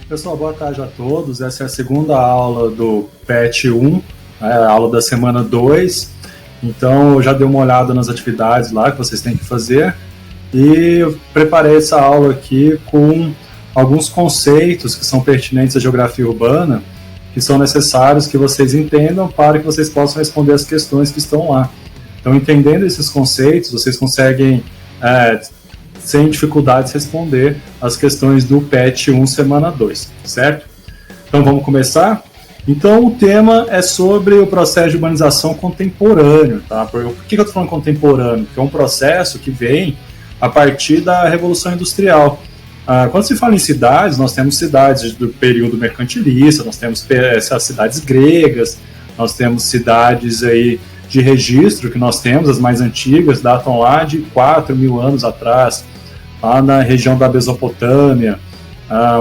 Pessoal, boa tarde a todos. Essa é a segunda aula do PET 1, a aula da semana 2. Então, eu já dei uma olhada nas atividades lá que vocês têm que fazer e eu preparei essa aula aqui com alguns conceitos que são pertinentes à geografia urbana, que são necessários que vocês entendam para que vocês possam responder as questões que estão lá. Então, entendendo esses conceitos, vocês conseguem sem dificuldades responder as questões do PET 1 semana 2, certo? Então vamos começar? Então o tema é sobre o processo de urbanização contemporâneo, tá? Por que eu estou falando contemporâneo? Porque é um processo que vem a partir da Revolução Industrial. Quando se fala em cidades, nós temos cidades do período mercantilista, nós temos essas cidades gregas, nós temos cidades aí de registro que nós temos, as mais antigas, datam lá de 4.000 anos atrás, lá na região da Mesopotâmia,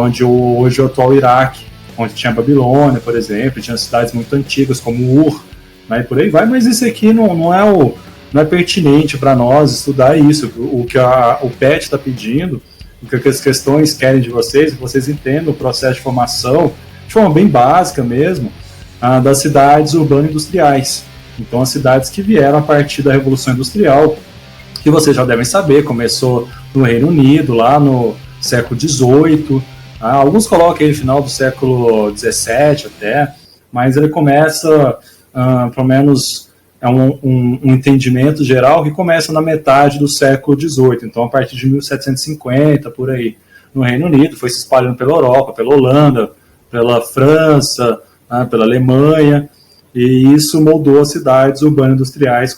onde hoje é o atual Iraque, onde tinha Babilônia, por exemplo, tinha cidades muito antigas como Ur, né, e por aí vai, mas isso aqui não é pertinente para nós estudar isso. O que o PET está pedindo, o que as questões querem de vocês, que vocês entendam o processo de formação, de forma bem básica mesmo, das cidades urbano-industriais. Então, as cidades que vieram a partir da Revolução Industrial, que vocês já devem saber, começou no Reino Unido, lá no século XVIII, alguns colocam aí no final do século XVII até, mas ele começa, pelo menos, é um entendimento geral que começa na metade do século XVIII, então a partir de 1750, por aí, no Reino Unido, foi se espalhando pela Europa, pela Holanda, pela França, pela Alemanha, e isso moldou as cidades urbanas-industriais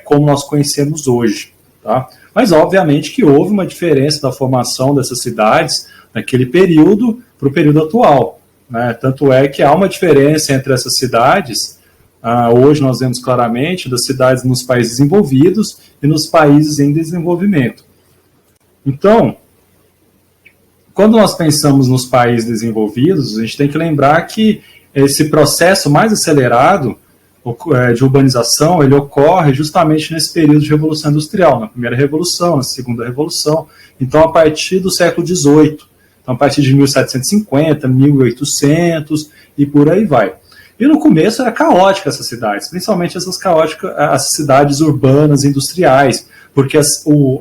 como nós conhecemos hoje, tá? Mas, obviamente, que houve uma diferença da formação dessas cidades naquele período para o período atual, né? Tanto é que há uma diferença entre essas cidades, hoje nós vemos claramente, das cidades nos países desenvolvidos e nos países em desenvolvimento. Então, quando nós pensamos nos países desenvolvidos, a gente tem que lembrar que esse processo mais acelerado de urbanização, ele ocorre justamente nesse período de Revolução Industrial, na primeira Revolução, na segunda Revolução, então a partir do século XVIII, então a partir de 1750, 1800 e por aí vai. E no começo era caótica essas cidades, principalmente as cidades urbanas industriais, porque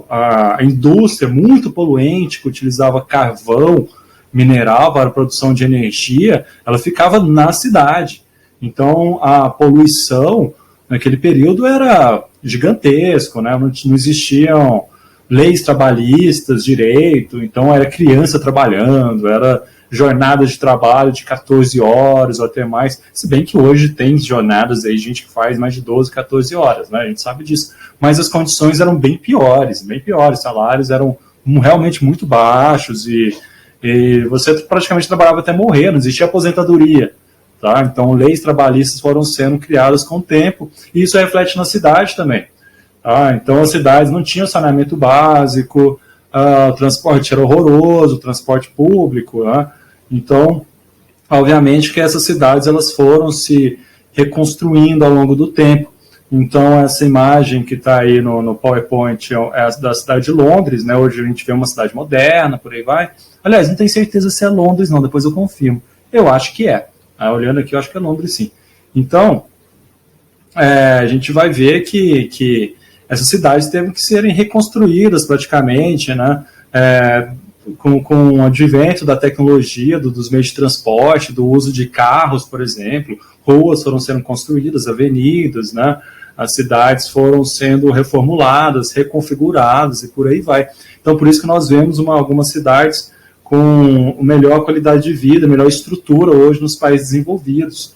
a indústria muito poluente, que utilizava carvão, mineral para a produção de energia, ela ficava na cidade. Então, a poluição naquele período era gigantesco, né? Não existiam leis trabalhistas direito, então era criança trabalhando, era jornada de trabalho de 14 horas ou até mais, se bem que hoje tem jornadas aí, gente que faz mais de 12, 14 horas, né? A gente sabe disso. Mas as condições eram bem piores, salários eram realmente muito baixos e você praticamente trabalhava até morrer, não existia aposentadoria, tá? Então leis trabalhistas foram sendo criadas com o tempo e isso reflete na cidade também, tá? Então as cidades não tinham saneamento básico, o transporte era horroroso, o transporte público, né? Então obviamente que essas cidades elas foram se reconstruindo ao longo do tempo. Então, essa imagem que está aí no PowerPoint é da cidade de Londres, né? Hoje a gente vê uma cidade moderna, por aí vai. Aliás, não tenho certeza se é Londres, não, depois eu confirmo. Eu acho que é. Olhando aqui, eu acho que é Londres, sim. Então, a gente vai ver que essas cidades teve que serem reconstruídas praticamente, né? Com o advento da tecnologia, dos meios de transporte, do uso de carros, por exemplo, ruas foram sendo construídas, avenidas, né? As cidades foram sendo reformuladas, reconfiguradas e por aí vai. Então, por isso que nós vemos algumas cidades com melhor qualidade de vida, melhor estrutura hoje nos países desenvolvidos.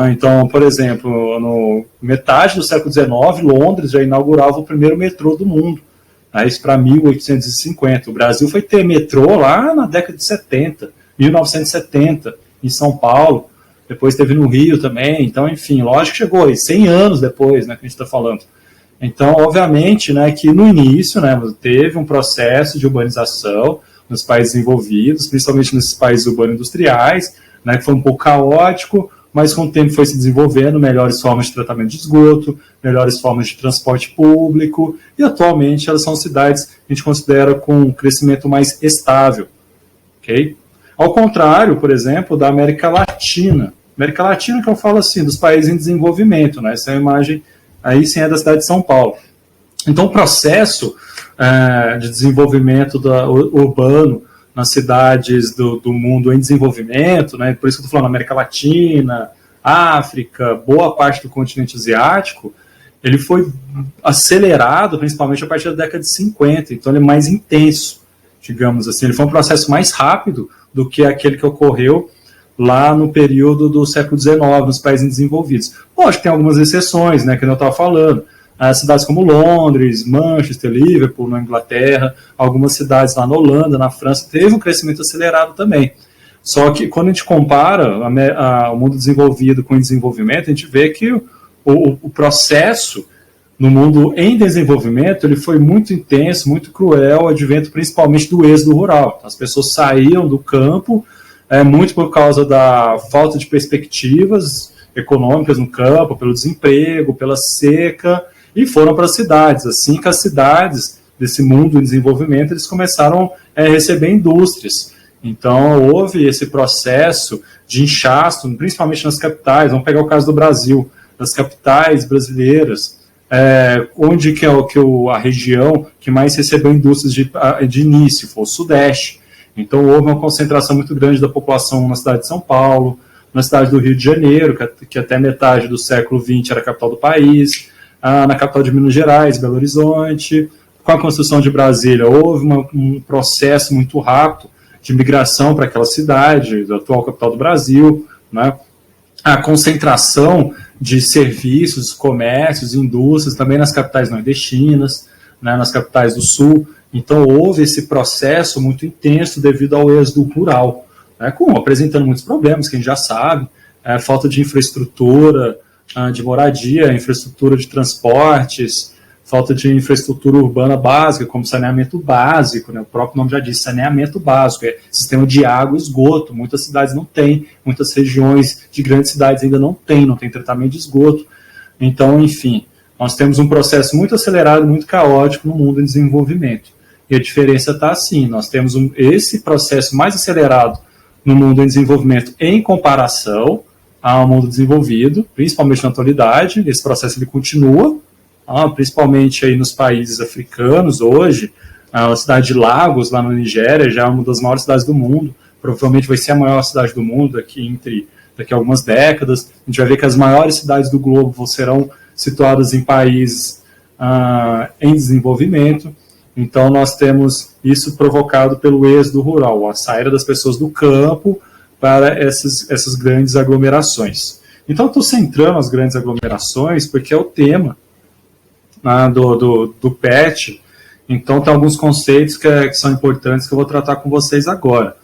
Então, por exemplo, no metade do século XIX, Londres já inaugurava o primeiro metrô do mundo, isso para 1850. O Brasil foi ter metrô lá na década de 70, 1970, em São Paulo. Depois teve no Rio também, então, enfim, lógico que chegou aí, 100 anos depois, né, que a gente está falando. Então, obviamente, né, que no início, né, teve um processo de urbanização nos países desenvolvidos, principalmente nesses países urbanos-industriais, né, que foi um pouco caótico, mas com o tempo foi se desenvolvendo melhores formas de tratamento de esgoto, melhores formas de transporte público, e atualmente elas são cidades que a gente considera com um crescimento mais estável, ok? Ao contrário, por exemplo, da América Latina. América Latina, que eu falo assim, dos países em desenvolvimento, né? Essa é a imagem, aí sim é da cidade de São Paulo. Então, o processo de desenvolvimento urbano nas cidades do mundo em desenvolvimento, né? Por isso que eu estou falando América Latina, África, boa parte do continente asiático, ele foi acelerado principalmente a partir da década de 50, então ele é mais intenso, digamos assim. Ele foi um processo mais rápido do que aquele que ocorreu lá no período do século XIX, nos países desenvolvidos. Lógico que tem algumas exceções, né, que eu estava falando. As cidades como Londres, Manchester, Liverpool, na Inglaterra, algumas cidades lá na Holanda, na França, teve um crescimento acelerado também. Só que quando a gente compara o mundo desenvolvido com o desenvolvimento, a gente vê que o processo no mundo em desenvolvimento ele foi muito intenso, muito cruel, advento principalmente do êxodo rural. As pessoas saíam do campo, muito por causa da falta de perspectivas econômicas no campo, pelo desemprego, pela seca, e foram para as cidades. Assim que as cidades desse mundo em desenvolvimento, eles começaram a receber indústrias. Então, houve esse processo de inchaço, principalmente nas capitais. Vamos pegar o caso do Brasil, das capitais brasileiras, onde que é a região que mais recebeu indústrias de início, foi o Sudeste. Então, houve uma concentração muito grande da população na cidade de São Paulo, na cidade do Rio de Janeiro, que até metade do século XX era a capital do país, na capital de Minas Gerais, Belo Horizonte. Com a construção de Brasília, houve um processo muito rápido de migração para aquela cidade, da atual capital do Brasil, né? A concentração de serviços, comércios, indústrias, também nas capitais nordestinas, né, nas capitais do Sul. Então, houve esse processo muito intenso devido ao êxodo rural, né, apresentando muitos problemas, que a gente já sabe, falta de infraestrutura, de moradia, infraestrutura de transportes, falta de infraestrutura urbana básica, como saneamento básico, né? O próprio nome já diz, saneamento básico, sistema de água e esgoto. Muitas cidades não têm, muitas regiões de grandes cidades ainda não tem tratamento de esgoto. Então, enfim, nós temos um processo muito acelerado, muito caótico no mundo em desenvolvimento. E a diferença está assim, nós temos esse processo mais acelerado no mundo em desenvolvimento em comparação ao mundo desenvolvido, principalmente na atualidade. Esse processo ele continua, principalmente aí nos países africanos hoje. A cidade de Lagos, lá na Nigéria, já é uma das maiores cidades do mundo, provavelmente vai ser a maior cidade do mundo daqui a algumas décadas. A gente vai ver que as maiores cidades do globo serão situadas em países em desenvolvimento. Então nós temos isso provocado pelo êxodo rural, a saída das pessoas do campo para essas grandes aglomerações. Então estou centrando as grandes aglomerações porque é o tema do PET. Então tem alguns conceitos que são importantes que eu vou tratar com vocês agora.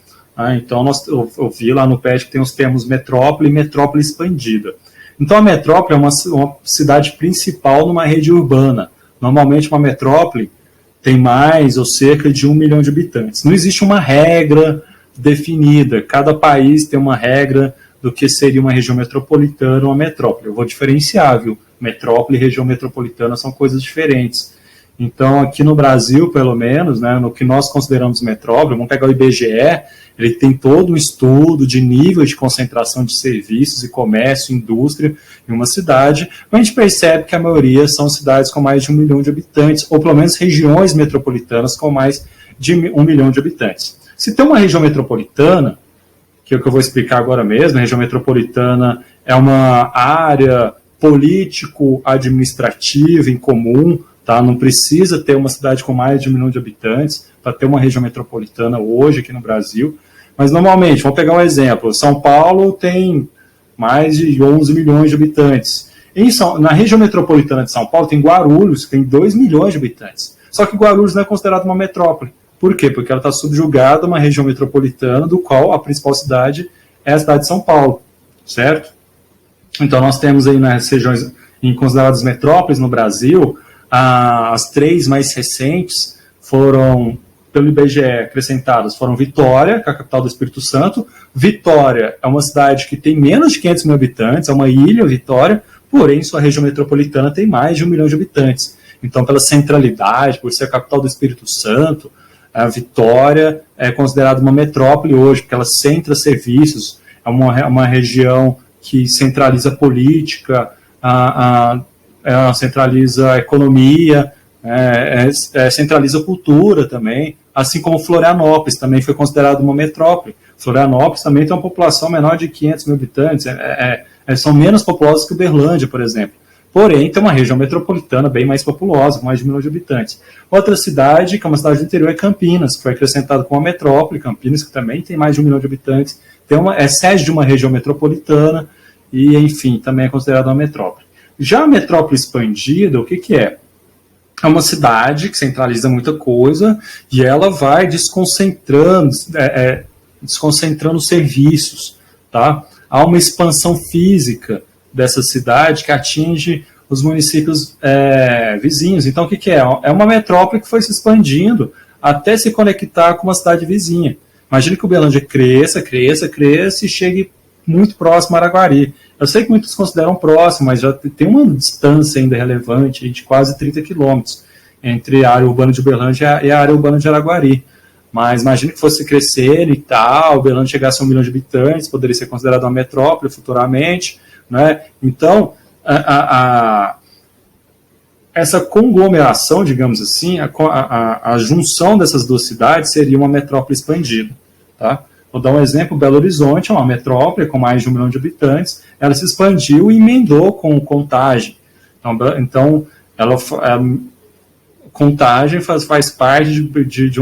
Então eu vi lá no PET que tem os termos metrópole e metrópole expandida. Então a metrópole é uma cidade principal numa rede urbana. Normalmente uma metrópole tem mais ou cerca de 1 milhão de habitantes. Não existe uma regra definida. Cada país tem uma regra do que seria uma região metropolitana ou uma metrópole. Eu vou diferenciar, viu? Metrópole e região metropolitana são coisas diferentes. Então, aqui no Brasil, pelo menos, né, no que nós consideramos metrópole, vamos pegar o IBGE, ele tem todo um estudo de nível de concentração de serviços e comércio, indústria em uma cidade, mas a gente percebe que a maioria são cidades com mais de 1 milhão de habitantes, ou pelo menos regiões metropolitanas com mais de 1 milhão de habitantes. Se tem uma região metropolitana, que é o que eu vou explicar agora mesmo, a região metropolitana é uma área político-administrativa em comum, tá? Não precisa ter uma cidade com mais de 1 milhão de habitantes para ter uma região metropolitana hoje aqui no Brasil, mas normalmente, vamos pegar um exemplo, São Paulo tem mais de 11 milhões de habitantes. Na região metropolitana de São Paulo tem Guarulhos, que tem 2 milhões de habitantes. Só que Guarulhos não é considerado uma metrópole. Por quê? Porque ela está subjugada a uma região metropolitana, do qual a principal cidade é a cidade de São Paulo, certo? Então nós temos aí nas regiões consideradas metrópoles no Brasil, as 3 mais recentes foram, pelo IBGE, acrescentadas, foram Vitória, que é a capital do Espírito Santo. Vitória é uma cidade que tem menos de 500 mil habitantes, é uma ilha, Vitória, porém sua região metropolitana tem mais de 1 milhão de habitantes. Então, pela centralidade, por ser a capital do Espírito Santo, A Vitória é considerada uma metrópole hoje, porque ela centra serviços, é uma região que centraliza a política, centraliza a economia, centraliza a cultura também, assim como Florianópolis também foi considerada uma metrópole. Florianópolis também tem uma população menor de 500 mil habitantes, são menos populosos que Uberlândia, por exemplo. Porém, tem uma região metropolitana bem mais populosa, com mais de 1 milhão de habitantes. Outra cidade, que é uma cidade do interior, é Campinas, que foi acrescentada com uma metrópole, Campinas, que também tem mais de 1 milhão de habitantes, é sede de uma região metropolitana, e, enfim, também é considerada uma metrópole. Já a metrópole expandida, o que é? É uma cidade que centraliza muita coisa, e ela vai desconcentrando serviços, tá? Há uma expansão física dessa cidade que atinge os municípios vizinhos. Então, o que é? É uma metrópole que foi se expandindo até se conectar com uma cidade vizinha. Imagina que Uberlândia cresça e chegue muito próximo a Araguari. Eu sei que muitos consideram próximo, mas já tem uma distância ainda relevante de quase 30 quilômetros entre a área urbana de Uberlândia e a área urbana de Araguari. Mas imagina que fosse crescer e tal, Uberlândia chegasse a 1 milhão de habitantes, poderia ser considerada uma metrópole futuramente, né? Então, essa conglomeração, digamos assim, a junção dessas duas cidades seria uma metrópole expandida. Tá? Vou dar um exemplo: Belo Horizonte é uma metrópole com mais de 1 milhão de habitantes, ela se expandiu e emendou com Contagem. Então Contagem faz parte de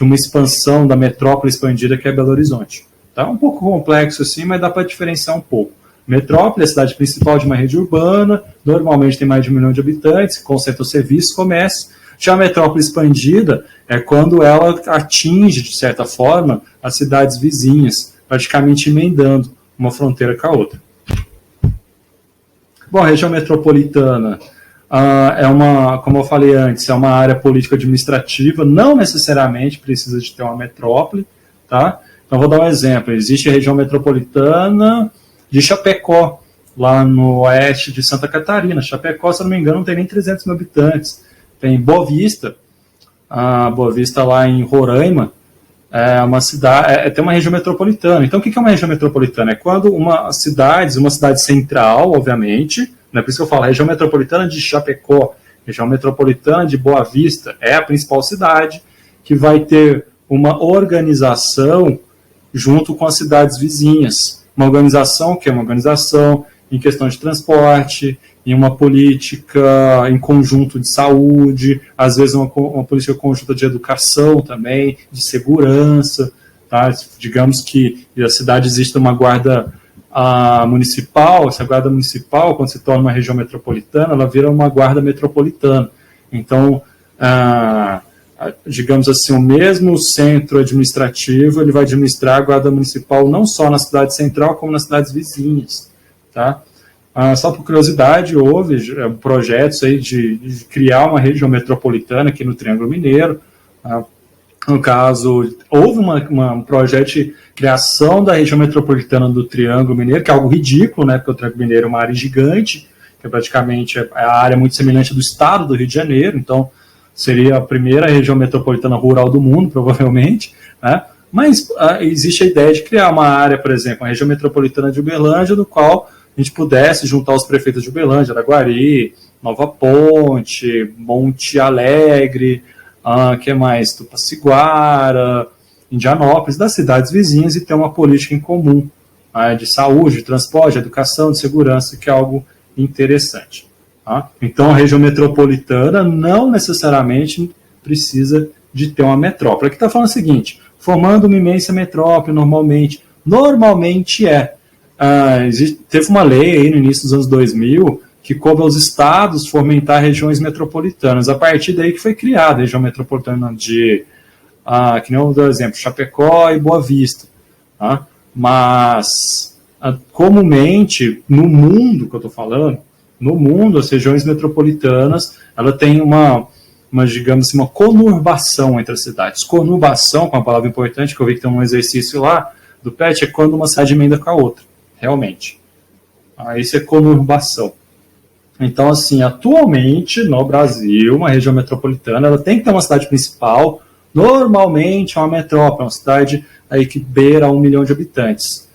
uma expansão da metrópole expandida que é Belo Horizonte. Tá um pouco complexo assim, mas dá para diferenciar um pouco. Metrópole é a cidade principal de uma rede urbana, normalmente tem mais de 1 milhão de habitantes, concentra serviços, comércio. Já a metrópole expandida é quando ela atinge, de certa forma, as cidades vizinhas, praticamente emendando uma fronteira com a outra. Bom, a região metropolitana como eu falei antes, é uma área político-administrativa, não necessariamente precisa de ter uma metrópole, tá? Então, vou dar um exemplo. Existe a região metropolitana de Chapecó, lá no oeste de Santa Catarina. Chapecó, se eu não me engano, não tem nem 300 mil habitantes. Tem Boa Vista, lá em Roraima, uma cidade, tem uma região metropolitana. Então, o que é uma região metropolitana? É quando uma cidade central, obviamente, né, por isso que eu falo, a região metropolitana de Chapecó, região metropolitana de Boa Vista, é a principal cidade, que vai ter uma organização junto com as cidades vizinhas. Uma organização que é uma organização em questão de transporte, em uma política em conjunto de saúde, às vezes uma política conjunta de educação também, de segurança, tá? Digamos que a cidade existe uma guarda municipal, essa guarda municipal, quando se torna uma região metropolitana, ela vira uma guarda metropolitana. Então, digamos assim, o mesmo centro administrativo, ele vai administrar a guarda municipal não só na cidade central, como nas cidades vizinhas, tá? Só por curiosidade, houve projetos aí de criar uma região metropolitana aqui no Triângulo Mineiro. No caso, houve um projeto de criação da região metropolitana do Triângulo Mineiro, que é algo ridículo, né? Porque o Triângulo Mineiro é uma área gigante, que praticamente é a área muito semelhante do estado do Rio de Janeiro, então seria a primeira região metropolitana rural do mundo, provavelmente, né? Mas existe a ideia de criar uma área, por exemplo, uma região metropolitana de Uberlândia, no qual a gente pudesse juntar os prefeitos de Uberlândia, Araguari, Nova Ponte, Monte Alegre, que mais? Tupaciguara, Indianópolis, das cidades vizinhas, e ter uma política em comum de saúde, de transporte, de educação, de segurança, que é algo interessante. Tá? Então, a região metropolitana não necessariamente precisa de ter uma metrópole. Aqui está falando o seguinte: formando uma imensa metrópole, normalmente teve uma lei aí no início dos anos 2000 que coube aos estados fomentar regiões metropolitanas. A partir daí que foi criada a região metropolitana de, que nem eu dou exemplo, Chapecó e Boa Vista. Tá? Mas, comumente, no mundo que eu estou falando, no mundo, as regiões metropolitanas, ela tem digamos assim, uma conurbação entre as cidades. Conurbação, com uma palavra importante, que eu vi que tem um exercício lá do PET, é quando uma cidade emenda com a outra, realmente. Isso é conurbação. Então, assim, atualmente, no Brasil, uma região metropolitana, ela tem que ter uma cidade principal, Normalmente é uma metrópole, uma cidade aí que beira 1 milhão de habitantes,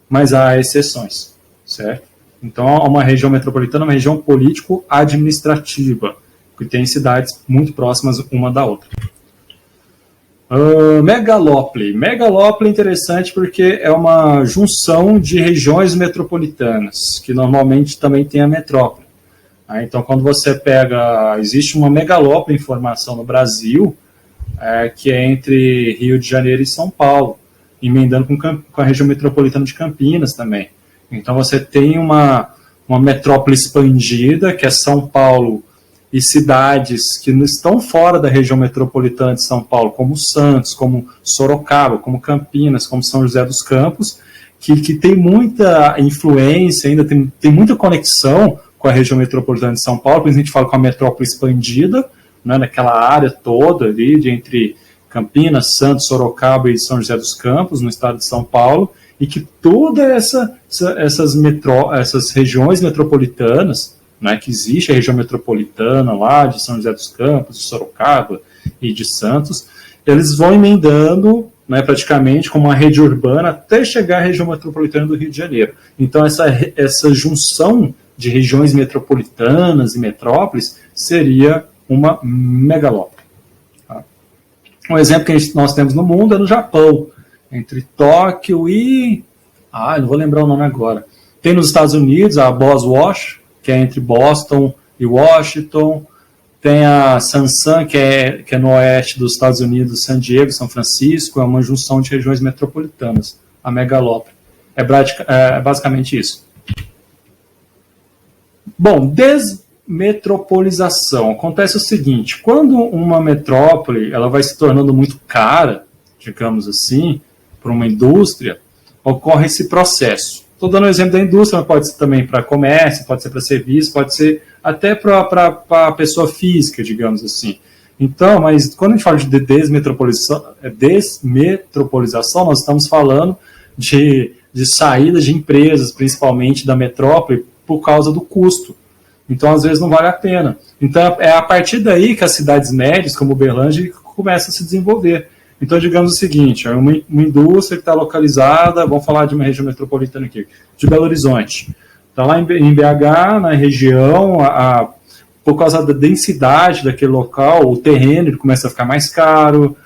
mas há exceções, certo? Então, uma região metropolitana é uma região político-administrativa, que tem cidades muito próximas uma da outra. Megalópole. Megalópole é interessante porque é uma junção de regiões metropolitanas, que normalmente também tem a metrópole. Então, quando você pega... Existe uma megalópole em formação no Brasil, que é entre Rio de Janeiro e São Paulo, emendando com a região metropolitana de Campinas também. Então, você tem uma metrópole expandida, que é São Paulo, e cidades que não estão fora da região metropolitana de São Paulo, como Santos, como Sorocaba, como Campinas, como São José dos Campos, que tem muita influência, ainda tem muita conexão com a região metropolitana de São Paulo, por exemplo, a gente fala com a metrópole expandida, né, naquela área toda ali, entre Campinas, Santos, Sorocaba e São José dos Campos, no estado de São Paulo, e que todas essas regiões metropolitanas, né, que existe a região metropolitana lá de São José dos Campos, de Sorocaba e de Santos, eles vão emendando, né, praticamente como uma rede urbana até chegar à região metropolitana do Rio de Janeiro. Então essa junção de regiões metropolitanas e metrópoles seria uma megalópole. Tá? Um exemplo que nós temos no mundo é no Japão, entre Tóquio e... não vou lembrar o nome agora. Tem nos Estados Unidos a Boswash, que é entre Boston e Washington. Tem a Sansan, que é no oeste dos Estados Unidos, San Diego, São Francisco. É uma junção de regiões metropolitanas, a megalópole. É basicamente isso. Bom, desmetropolização. Acontece o seguinte, quando uma metrópole ela vai se tornando muito cara, digamos assim, para uma indústria, ocorre esse processo. Estou dando um exemplo da indústria, mas pode ser também para comércio, pode ser para serviço, pode ser até para a pessoa física, digamos assim. Então, mas quando a gente fala de desmetropolização, nós estamos falando de saída de empresas, principalmente da metrópole, por causa do custo. Então, às vezes, não vale a pena. Então, é a partir daí que as cidades médias, como Uberlândia, começam a se desenvolver. Então, digamos o seguinte, uma indústria que está localizada, vamos falar de uma região metropolitana aqui, de Belo Horizonte. Está lá em BH, na região, por causa da densidade daquele local, o terreno ele começa a ficar mais caro,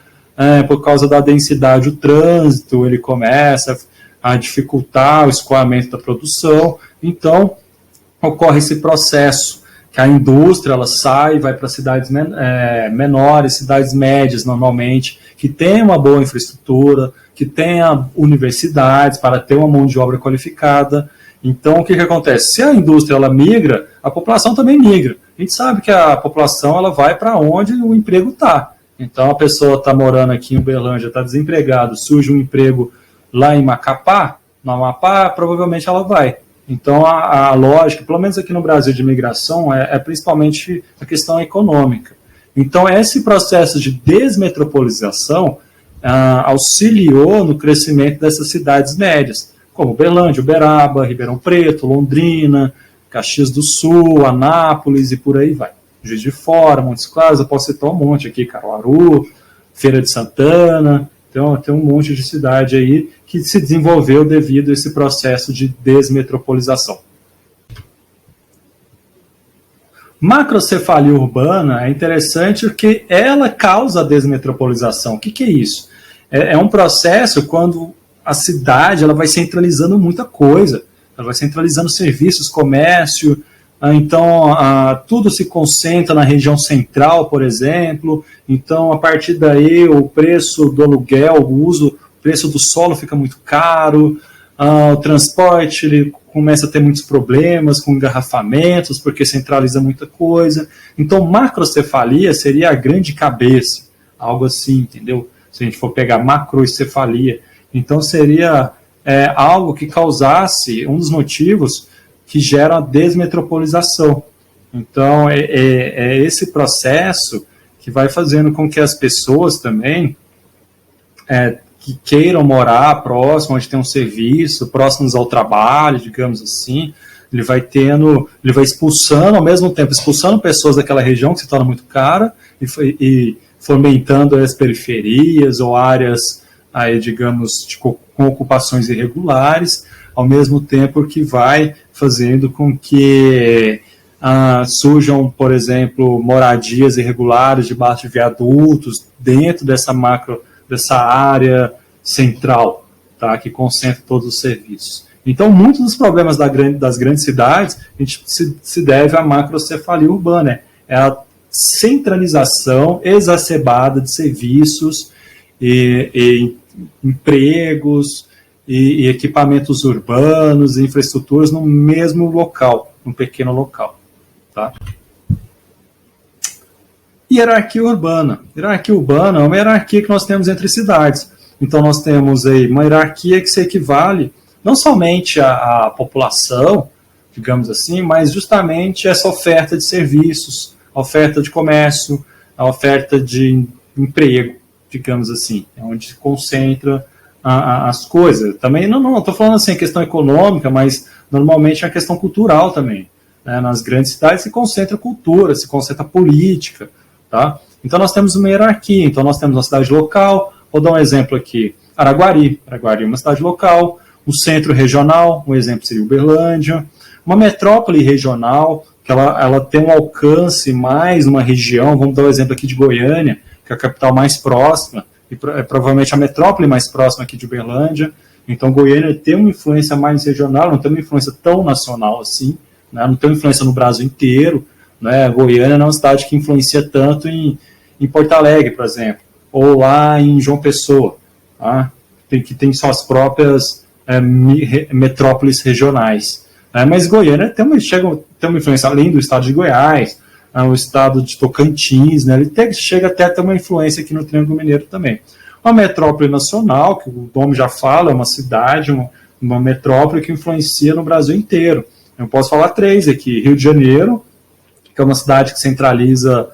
por causa da densidade, o trânsito ele começa a dificultar o escoamento da produção. Então, ocorre esse processo, que a indústria ela sai, vai para cidades menores, cidades médias normalmente, que tem uma boa infraestrutura, que tenha universidades para ter uma mão de obra qualificada. Então, o que acontece? Se a indústria ela migra, a população também migra. A gente sabe que a população ela vai para onde o emprego está. Então, a pessoa está morando aqui em Uberlândia, está desempregado, surge um emprego lá em Macapá, no Amapá, provavelmente ela vai. Então, a lógica, pelo menos aqui no Brasil, de imigração, é principalmente a questão econômica. Então, esse processo de desmetropolização auxiliou no crescimento dessas cidades médias, como Uberlândia, Uberaba, Ribeirão Preto, Londrina, Caxias do Sul, Anápolis e por aí vai. Juiz de Fora, Montes Claros, eu posso citar um monte aqui, Caruaru, Feira de Santana. Então, tem um monte de cidade aí que se desenvolveu devido a esse processo de desmetropolização. Macrocefalia urbana é interessante porque ela causa a desmetropolização. O que é isso? É um processo quando a cidade ela vai centralizando muita coisa. Ela vai centralizando serviços, comércio. Então, tudo se concentra na região central, por exemplo. Então, a partir daí, o preço do aluguel, o preço do solo fica muito caro. O transporte ele começa a ter muitos problemas com engarrafamentos, porque centraliza muita coisa. Então, macrocefalia seria a grande cabeça, algo assim, entendeu? Se a gente for pegar macrocefalia. Então, seria algo que causasse um dos motivos que gera a desmetropolização. Então, é esse processo que vai fazendo com que as pessoas também que queiram morar próximo, onde tem um serviço, próximos ao trabalho, digamos assim, ele vai expulsando, ao mesmo tempo, expulsando pessoas daquela região que se torna muito cara e fomentando as periferias ou áreas, aí, digamos, com ocupações irregulares, ao mesmo tempo que vai fazendo com que surjam, por exemplo, moradias irregulares debaixo de viadutos, dentro dessa área central, tá, que concentra todos os serviços. Então, muitos dos problemas das grandes cidades a gente se deve à macrocefalia urbana, é a centralização exacerbada de serviços e empregos e equipamentos urbanos e infraestruturas no mesmo local, num pequeno local. Tá? Hierarquia urbana. Hierarquia urbana é uma hierarquia que nós temos entre cidades. Então, nós temos aí uma hierarquia que se equivale não somente à população, digamos assim, mas justamente essa oferta de serviços, a oferta de comércio, a oferta de emprego, digamos assim, onde se concentra as coisas. Também não estou falando assim a questão econômica, mas normalmente é a questão cultural também. Né? Nas grandes cidades se concentra cultura, se concentra política. Tá? Então nós temos uma hierarquia. Então nós temos uma cidade local, vou dar um exemplo aqui, Araguari. Araguari é uma cidade local, um centro regional, um exemplo seria Uberlândia, uma metrópole regional, que ela tem um alcance mais numa região, vamos dar um exemplo aqui de Goiânia, que é a capital mais próxima, e provavelmente a metrópole mais próxima aqui de Uberlândia. Então Goiânia tem uma influência mais regional, não tem uma influência tão nacional assim, né? Não tem uma influência no Brasil inteiro. Né? Goiânia não é uma cidade que influencia tanto em Porto Alegre, por exemplo, ou lá em João Pessoa, tá? que tem suas próprias metrópoles regionais. Mas Goiânia tem uma influência além do estado de Goiás, o estado de Tocantins, né? Ele chega até a ter uma influência aqui no Triângulo Mineiro também. Uma metrópole nacional, que o nome já fala, é uma cidade, uma metrópole que influencia no Brasil inteiro. Eu posso falar 3 aqui: Rio de Janeiro, que é uma cidade que centraliza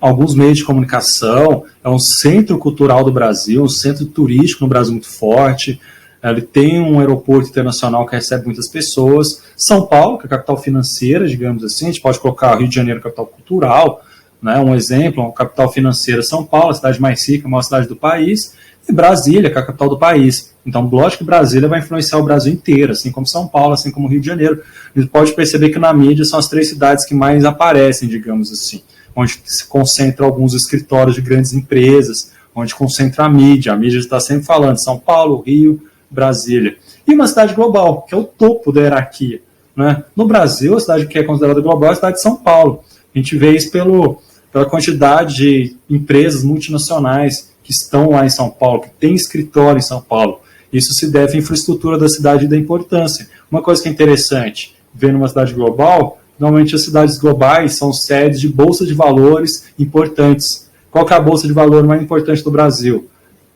alguns meios de comunicação, é um centro cultural do Brasil, um centro turístico no Brasil muito forte, ele tem um aeroporto internacional que recebe muitas pessoas. São Paulo, que é a capital financeira, digamos assim, a gente pode colocar o Rio de Janeiro capital cultural, né, um exemplo, uma capital financeira São Paulo, a cidade mais rica, a maior cidade do país, e Brasília, que é a capital do país. Então, lógico que Brasília vai influenciar o Brasil inteiro, assim como São Paulo, assim como Rio de Janeiro. A gente pode perceber que na mídia são as 3 cidades que mais aparecem, digamos assim, onde se concentra alguns escritórios de grandes empresas, onde concentra a mídia está sempre falando São Paulo, Rio, Brasília. E uma cidade global, que é o topo da hierarquia. Né? No Brasil, a cidade que é considerada global é a cidade de São Paulo. A gente vê isso pela quantidade de empresas multinacionais que estão lá em São Paulo, que tem escritório em São Paulo. Isso se deve à infraestrutura da cidade e da importância. Uma coisa que é interessante, ver numa cidade global, normalmente as cidades globais são sedes de bolsas de valores importantes. Qual que é a bolsa de valor mais importante do Brasil?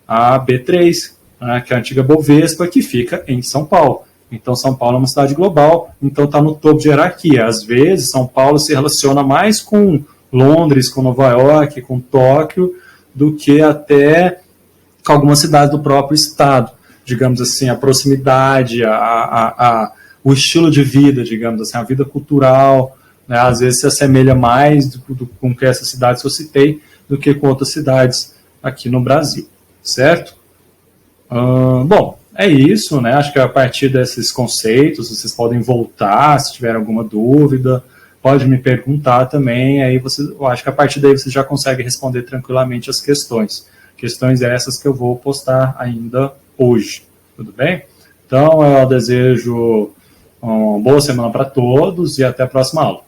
A B3, né, que é a antiga Bovespa, que fica em São Paulo. Então, São Paulo é uma cidade global, então está no topo de hierarquia. Às vezes, São Paulo se relaciona mais com Londres, com Nova York, com Tóquio, do que até com algumas cidades do próprio estado. Digamos assim, a proximidade, o estilo de vida, digamos assim, a vida cultural, né, às vezes se assemelha mais com que essas cidades que eu citei do que com outras cidades aqui no Brasil, certo? Bom, é isso, né? Acho que a partir desses conceitos, vocês podem voltar, se tiver alguma dúvida, pode me perguntar também, aí eu acho que a partir daí você já consegue responder tranquilamente as questões. Questões essas que eu vou postar ainda hoje, tudo bem? Então, eu desejo uma boa semana para todos e até a próxima aula.